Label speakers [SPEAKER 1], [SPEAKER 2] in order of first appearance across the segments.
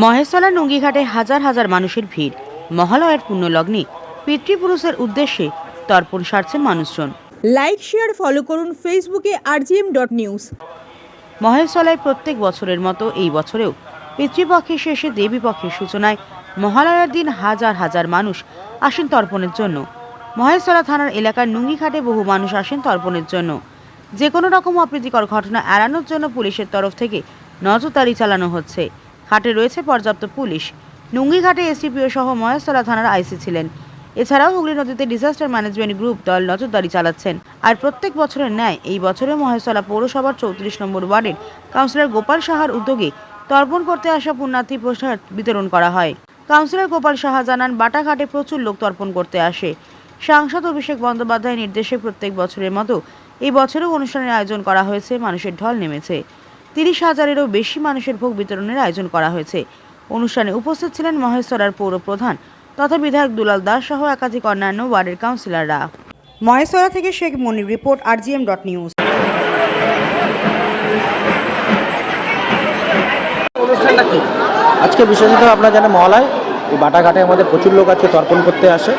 [SPEAKER 1] মহেশতলা নুঙ্গিঘাটে হাজার হাজার মানুষের ভিড়। মহালয়ের পুণ্যলগ্নে পিতৃপুরুষের উদ্দেশ্যে তর্পণ সারছেন মানুষজন।
[SPEAKER 2] লাইক শেয়ার ফলো করুন ফেসবুকে rgm.news।
[SPEAKER 1] মহেশতলায় প্রত্যেক বছরের মতো এই বছরেও পিতৃপক্ষের শেষে দেবীপক্ষের সূচনায় মহালয়ার দিন হাজার হাজার মানুষ আসেন তর্পণের জন্য। মহেশতলা থানার এলাকার নুঙ্গিঘাটে বহু মানুষ আসেন তর্পণের জন্য। যে কোনো রকম অপ্রীতিকর ঘটনা এড়ানোর জন্য পুলিশের তরফ থেকে নজরদারি চালানো হচ্ছে। ঘাটে রয়েছে পর্যাপ্ত পুলিশ। নুঙ্গিঘাটে এসডিপিও সহ মহেশতলা থানার আইসি ছিলেন। এছাড়াও হুগলি নদীতে ডিজাস্টার ম্যানেজমেন্ট গ্রুপ দল নজরদারি চালাচ্ছেন। আর প্রত্যেক বছরের ন্যায় এই বছরেও মহেশতলা পৌরসভার 34 নম্বর ওয়ার্ডের কাউন্সিলর গোপাল সাহার উদ্যোগে তর্পণ করতে আসা পুণ্যার্থী প্রসাদ বিতরণ করা হয়। কাউন্সিলর গোপাল সাহা জানান, বাটাঘাটে প্রচুর লোক তর্পণ করতে আসে। সাংসদ অভিষেক বন্দ্যোপাধ্যায়ের নির্দেশে প্রত্যেক বছরের মতো এই বছরেও অনুষ্ঠানের আয়োজন করা হয়েছে। মানুষের ঢল নেমেছে। 30,000-এরও বেশি মানুষের ভোগ বিতরণের আয়োজন করা হয়েছে। অনুষ্ঠানে উপস্থিত ছিলেন মহেশতলার পৌর প্রধান তথা বিধায়ক দুলাল দাস সহ একাধিক অন্যান্য ওয়ার্ডের কাউন্সিলররা। মহেশতলা থেকে শেখ মনির, রিপোর্ট rgm.news।
[SPEAKER 3] অনুষ্ঠানটা কি
[SPEAKER 4] আজকে বিশেষত আপনারা জানেন মহালয় এই বাটাঘাটে আমাদের প্রচুর লোক আজকে তর্পণ করতে আসে।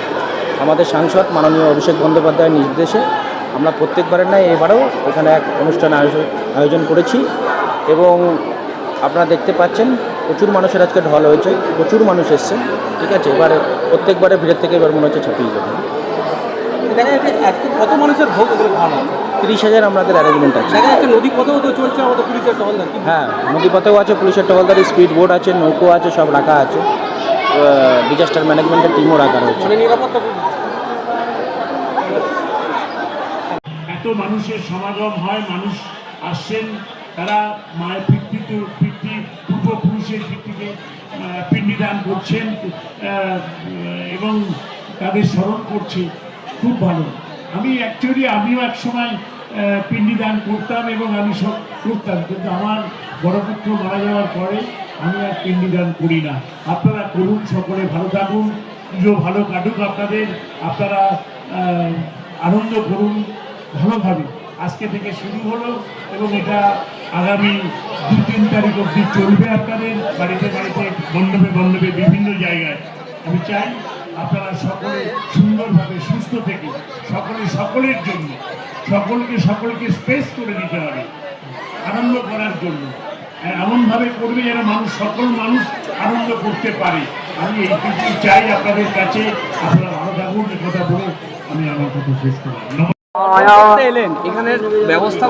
[SPEAKER 4] আমাদের সাংসদ মাননীয় অভিষেক বন্দ্যোপাধ্যায়ের নির্দেশে আমরা প্রত্যেকবারের নয় এবারেও এখানে এক অনুষ্ঠান আয়োজন করেছি এবং আপনারা দেখতে পাচ্ছেন প্রচুর মানুষের আজকে ঢল হয়েছে, প্রচুর মানুষ এসছেন। ঠিক আছে, এবারে প্রত্যেকবারে ভিড়ের থেকে এবার মনে হচ্ছে ছাপিয়ে যাবে।
[SPEAKER 3] দেখা যাচ্ছে আজকে কত মানুষের ভোগ এগুলো খাওয়ানো?
[SPEAKER 4] 30,000 আমাদের অ্যারেঞ্জমেন্ট আছে।
[SPEAKER 3] দেখা যাচ্ছে নদী পথেও তো চলছে আমাদের পুলিশের টহলদার।
[SPEAKER 4] হ্যাঁ, নদীপথেও আছে পুলিশের টহলদারি, স্পিড বোট আছে, নৌকো আছে, সব রাখা আছে। ডিজাস্টার ম্যানেজমেন্টের টিমও রাখা রয়েছে।
[SPEAKER 3] মানে নিরাপত্তা
[SPEAKER 5] এত মানুষের সমাগম হয়, মানুষ আসছেন, তারা মায়ের পূর্বপুরুষের ভিত্তিতে পিণ্ডিদান করছেন এবং তাদের স্মরণ করছে। খুব ভালো। আমিও এক সময় পিণ্ডিদান করতাম এবং আমি সব করতাম, কিন্তু আমার বড় পুত্র মারা যাওয়ার পরে আমি আর পিণ্ডিদান করি না। আপনারা করুন, সকলে ভালো থাকুন, পুজো ভালো কাটুক আপনারা আনন্দ করুন ভালোভাবে। আজকে থেকে শুরু হলো এবং এটা আগামী 2-3 তারিখ অবধি চলবে। আপনাদের বাড়িতে বাড়িতে, মণ্ডপে বিভিন্ন জায়গায়। আমি চাই আপনারা সকলে সুন্দরভাবে সুস্থ থেকে সকলের জন্য সকলকে স্পেস করে দিতে হবে আনন্দ করার জন্য। এমনভাবে করবে যেন সকল মানুষ আনন্দ করতে পারে। আমি এইটুকু চাই আপনাদের কাছে। আপনারা ভালো থাকুন। কথা বলে আমি আমার কথা শেষ করলাম।
[SPEAKER 3] ব্যবস্থা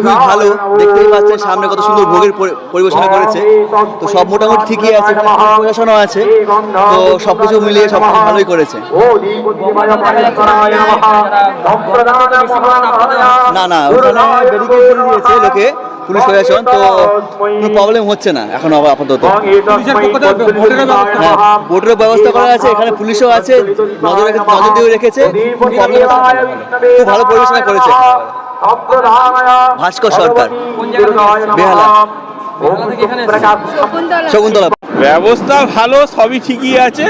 [SPEAKER 6] খুব ভালো, দেখতেই পাচ্ছেন সামনে কত সুন্দর ভোগের পরিবেশনা করেছে। তো সব মোটামুটি ঠিকই আছে, পরিবেশনাও আছে, তো সবকিছু মিলিয়ে সব ভালোই করেছে। না ওখানে ব্যারিকেড করে দিয়েছে লোকে, পুলিশ প্রশাসন, তো কোনো প্রবলেম হচ্ছে না এখন আপাতত। বোটের ব্যবস্থা করা আছে, এখানে পুলিশও আছে, নজর দিয়েও রেখেছে। খুব ভালো পরিবেশনা করেছে ভাস্কর সরকার, বেহালা, শকুন্তলা।
[SPEAKER 7] ব্যবস্থা ভালো, সবই ঠিকই আছে,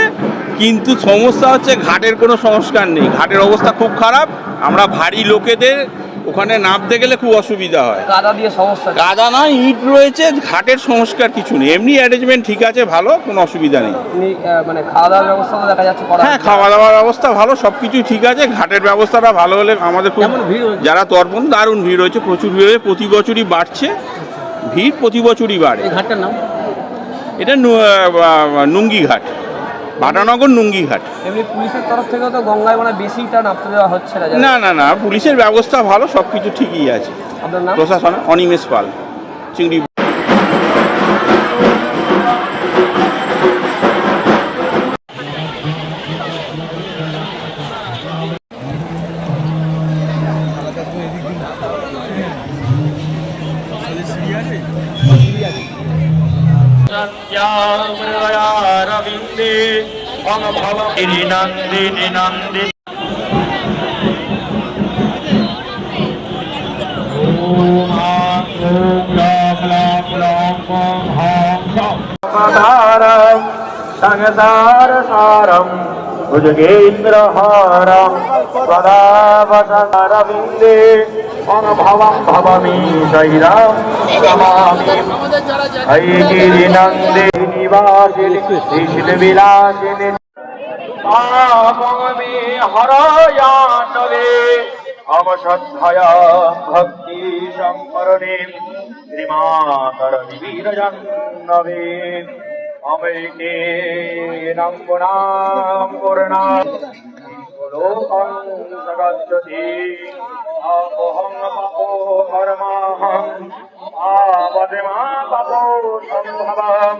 [SPEAKER 7] কিন্তু সমস্যা হচ্ছে ঘাটের কোনো সংস্কার নেই। ঘাটের অবস্থা খুব খারাপ। আমরা ভারী লোকেদের ওখানে নামতে গেলে খুব অসুবিধা হয়। কাদা নয়, ইট রয়েছে, ঘাটের সংস্কার কিছু নেই। এমনি অ্যারেঞ্জমেন্ট ঠিক আছে, ভালো, কোনো অসুবিধা নেই।
[SPEAKER 3] মানে খাওয়া দাওয়ার ব্যবস্থা দেখা যাচ্ছে।
[SPEAKER 7] হ্যাঁ, খাওয়া দাওয়ার ব্যবস্থা ভালো, সব কিছুই ঠিক আছে। ঘাটের ব্যবস্থাটা ভালো হলে আমাদের খুব, যারা তর্পণ, দারুণ ভিড় হয়েছে, প্রচুর ভিড় হয়েছে, প্রতি বছরই বাড়ছে ভিড়, প্রতি বছরই বাড়ে।
[SPEAKER 3] ঘাটটার নাম
[SPEAKER 7] এটা নুঙ্গিঘাট, বাটানগর নুঙ্গিঘাট।
[SPEAKER 3] এমনি পুলিশের তরফ থেকেও তো গঙ্গায় মানে বেশিটা নামতে দেওয়া হচ্ছে
[SPEAKER 7] না, পুলিশের ব্যবস্থা ভালো, সব কিছু ঠিকই আছে।
[SPEAKER 3] আপনার নাম?
[SPEAKER 7] প্রশাসন অনিমেষ পাল, চিংড়ি।
[SPEAKER 8] রবীন্দ্রে নন্দিনী নন্দিনী সারম ভুজগেন্দ্রহারং সদা বসনারবিন্দে ভবং ভবামি শৈরাম নমামি ঐগিরিনন্দে নিবাসিনি শ্রীশিলবিলাসিনি মে হরয়ানবে অবশ্রদ্ধয়া ভক্তি সম্পরণে শ্রীমাতর বিরজন্নবে অমেকে নম্বনাম পূর্ণাম লোকং সগচ্ছতি অহং পাপো কর্মাহং আবদে মা পাপো সম্ভবম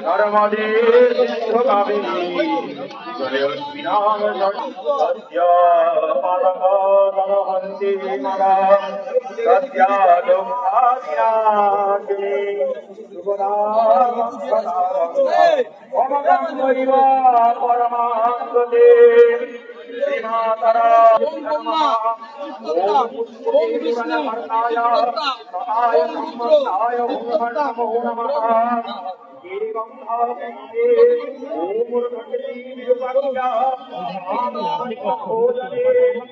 [SPEAKER 8] নর্মদে সিন্ধুকামে জলেস্মিনাং সত্য পালকহন্তি মগম সত্য দুঃখাদিনাশিনী সুগুণাং সদারং অমগং হরিব পরমাঙ্গতে শ্রীমাতারা ওম পুষ্পীবনমর্ণায় সহায় সম্মতায় নমো নমঃ গিরিগন্ধাবন্দে ওম মুরঘটি বিরূপাক্ষ্যা ভোজনে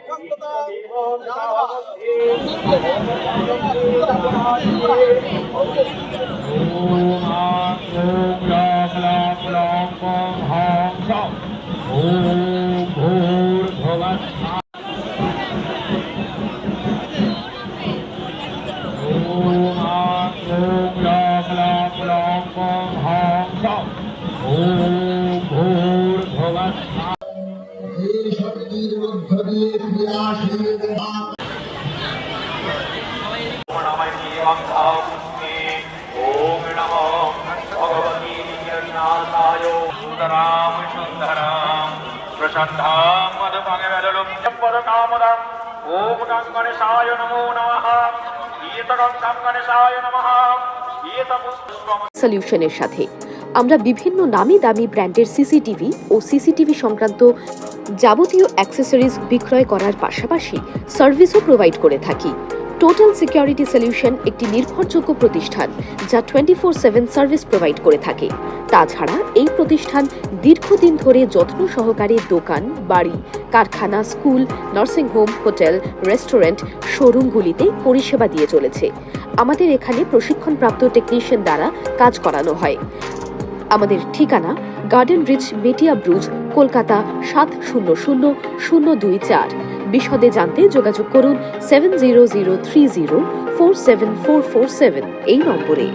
[SPEAKER 8] দেবতাবন্দে ओम नमो भगवती जगन्नाथाय सुंदराम सुंदराम प्रसन्नाम मधुमंगलम परकामदम ओम गंगणेशाय नमो नमः गंगणेशाय नमः
[SPEAKER 9] সলিউশনের সাথে আমরা বিভিন্ন নামি দামি ব্র্যান্ডের সিসিটিভি ও সিসিটিভি সংক্রান্ত যাবতীয় অ্যাক্সেসরিজ বিক্রয় করার পাশাপাশি সার্ভিসও প্রোভাইড করে থাকি। টোটাল সিকিউরিটি সলিউশন একটি নির্ভরযোগ্য প্রতিষ্ঠান যা 24/7 সার্ভিস প্রোভাইড করে থাকে। তাছাড়া এই প্রতিষ্ঠান দীর্ঘদিন ধরে যত্ন সহকারে দোকান, বাড়ি, কারখানা, school, nursing home, hotel, restaurant, শোরুমগুলিতে পরিষেবা দিয়ে চলেছে। আমাদের এখানে প্রশিক্ষণপ্রাপ্ত টেকনিশিয়ান দ্বারা কাজ করানো হয়। আমাদের ঠিকানা গার্ডেন রিচ, মেটিয়া ব্রুজ, কলকাতা 700024। বিশদে জানতে যোগাযোগ করুন 7003047447 এই নম্বরে।